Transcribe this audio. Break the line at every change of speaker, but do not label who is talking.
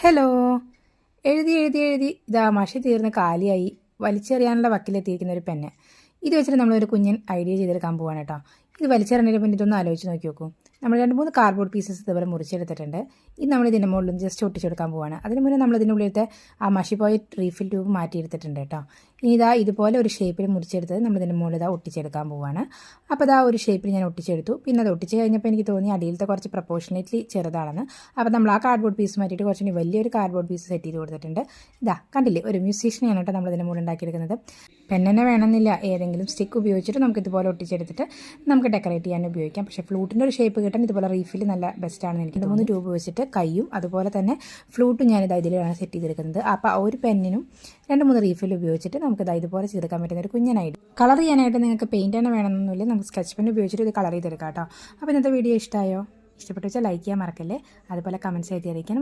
Hello. എഴുതി എഴുതി എഴുതി ഇതാ മഷി തീർന്ന് കാലിയായി വലിച്ചെറിയാനുള്ള വക്കിലെത്തിയിരിക്കുന്ന ഒരു പെന്ന്. ഇത് വെച്ചിട്ട് നമ്മളൊരു കുഞ്ഞൻ ഐഡിയ ചെയ്തെടുക്കാൻ പോവാണ് കേട്ടോ. ഇത് വലിച്ചെറിഞ്ഞതിന് പിന്നെ ഇതൊന്ന് ആലോചിച്ച് നോക്കി നോക്കൂ. നമ്മൾ 2-3 കാർഡ്ബോർഡ് പീസസ് ഇതുപോലെ മുറിച്ചെടുത്തിട്ടുണ്ട്. ഇത് നമ്മൾ ഇതിൻ്റെ മുകളിൽ ജസ്റ്റ് ഒട്ടിച്ചെടുക്കാൻ പോവാണ്. അതിന് മുന്നേ നമ്മൾ ഇതിൻ്റെ ഉള്ളിലത്തെ ആ മഷി പോയ റീഫിൽ ട്യൂബ് മാറ്റിയെടുത്തിട്ടുണ്ട് കേട്ടോ. ഇനി ഇതാ ഇതുപോലെ ഒരു ഷേപ്പിൽ മുറിച്ചെടുത്തത് നമ്മൾ ഇതിൻ്റെ മുകളിൽ ഇതാ ഒട്ടിച്ചെടുക്കാൻ പോവാണ്. അപ്പോൾ ഇതാ ഒരു ഷേപ്പിൽ ഞാൻ ഒട്ടിച്ചെടുത്തു. പിന്നെ അത് ഒട്ടിച്ച് കഴിഞ്ഞപ്പോൾ എനിക്ക് തോന്നി അടിയിലത്തെ കുറച്ച് പ്രപ്പോർഷനേറ്റ്ലി ചെറുതാണെന്ന്. അപ്പോൾ നമ്മൾ ആ കാർഡ്ബോർഡ് പീസ് മാറ്റിയിട്ട് കുറച്ചുകൂടി വലിയൊരു കാർഡ്ബോർഡ് പീസ് സെറ്റ് ചെയ്ത് കൊടുത്തിട്ടുണ്ട്. ഇതാ കണ്ടില്ലേ, ഒരു മ്യൂസീഷ്യനെയാണ് കേട്ടോ നമ്മൾ ഇതിൻ്റെ മുകളിൽ ഉണ്ടാക്കിയെടുക്കുന്നത്. പെന്നെ വേണമെന്നില്ല, ഏതെങ്കിലും സ്റ്റിക്ക് ഉപയോഗിച്ചിട്ട് നമുക്ക് ഇതുപോലെ ഒട്ടിച്ചെടുത്തിട്ട് നമുക്ക് ഡെക്കറേറ്റ് ചെയ്യാൻ ഉപയോഗിക്കാം. പക്ഷേ ഫ്ലൂട്ടിൻ്റെ ഒരു ഷേപ്പ് കിട്ടാൻ ഇതുപോലെ റീഫിൽ നല്ല ബെസ്റ്റാണെന്ന് എനിക്ക് 3 ട്യൂബ് വെച്ചിട്ട് കൈയും അതുപോലെ തന്നെ ഫ്ലൂട്ടും ഞാനിത് ഇതിലാണ് സെറ്റ് ചെയ്തെടുക്കുന്നത്. അപ്പോൾ ആ ഒരു പെന്നിനും 2-3 റീഫിൽ ഉപയോഗിച്ചിട്ട് നമുക്ക് ഇതുപോലെ ചെയ്തെടുക്കാൻ പറ്റുന്ന ഒരു കുഞ്ഞനായിട്ട്. കളർ ചെയ്യാനായിട്ട് നിങ്ങൾക്ക് പെയിൻറ്റ് തന്നെ വേണമെന്നൊന്നുമില്ല, നമുക്ക് സ്കെച്ച് പെൻ ഉപയോഗിച്ചിട്ട് ഇത് കളർ ചെയ്തെടുക്കാം കേട്ടോ. അപ്പോൾ ഇന്നത്തെ വീഡിയോ ഇഷ്ടമായോ? ഇഷ്ടപ്പെട്ടു വെച്ചാൽ ലൈക്ക് ചെയ്യാൻ മറക്കല്ലേ. അതുപോലെ കമൻറ്റ്സ് എഴുതി അറിയിക്കാൻ